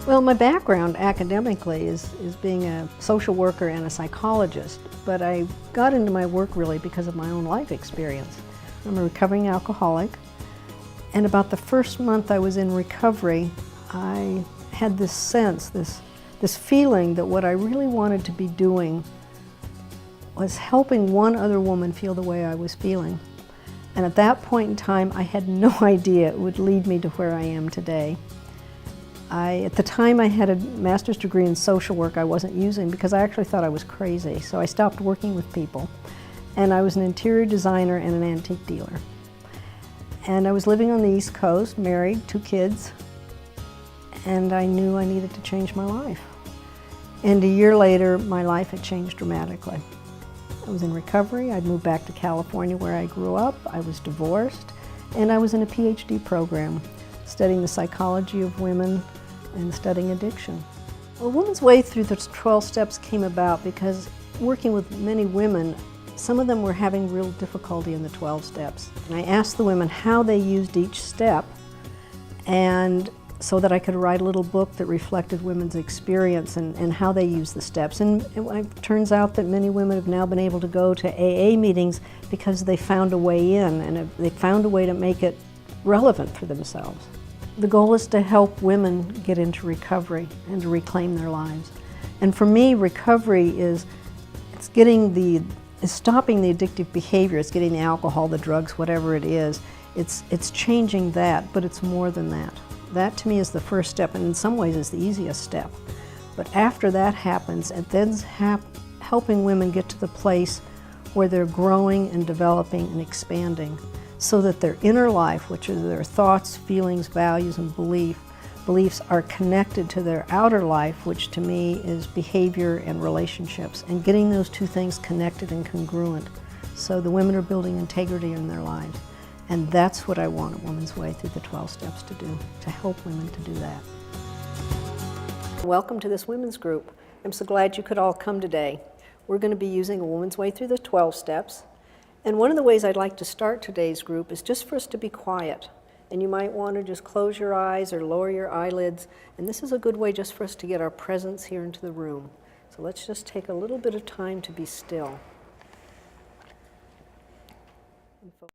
Well, my background academically is being a social worker and a psychologist, but I got into my work really because of my own life experience. I'm a recovering alcoholic, and about the first month I was in recovery, I had this sense, this feeling that what I really wanted to be doing was helping one other woman feel the way I was feeling. And at that point in time, I had no idea it would lead me to where I am today. At the time, I had a master's degree in social work I wasn't using because I actually thought I was crazy, so I stopped working with people. And I was an interior designer and an antique dealer. And I was living on the East Coast, married, 2 kids, and I knew I needed to change my life. And a year later, my life had changed dramatically. I was in recovery. I'd moved back to California where I grew up. I was divorced, and I was in a PhD program studying the psychology of women and studying addiction. Well, Woman's Way Through the 12 Steps came about because working with many women, some of them were having real difficulty in the 12 steps. And I asked the women how they used each step, and so that I could write a little book that reflected women's experience and how they use the steps. And it turns out that many women have now been able to go to AA meetings because they found a way in, and they found a way to make it relevant for themselves. The goal is to help women get into recovery and to reclaim their lives. And for me, recovery is stopping the addictive behavior. It's getting the alcohol, the drugs, whatever it is. It's changing that, but it's more than that. That to me is the first step, and in some ways is the easiest step. But after that happens, it then helping women get to the place where they're growing and developing and expanding, so that their inner life, which are their thoughts, feelings, values, and beliefs, are connected to their outer life, which to me is behavior and relationships, and getting those 2 things connected and congruent, so the women are building integrity in their lives. And that's what I want a Woman's Way Through the 12 Steps to do, to help women to do that. Welcome to this women's group. I'm so glad you could all come today. We're going to be using a Woman's Way Through the 12 Steps. And one of the ways I'd like to start today's group is just for us to be quiet. And you might want to just close your eyes or lower your eyelids. And this is a good way just for us to get our presence here into the room. So let's just take a little bit of time to be still.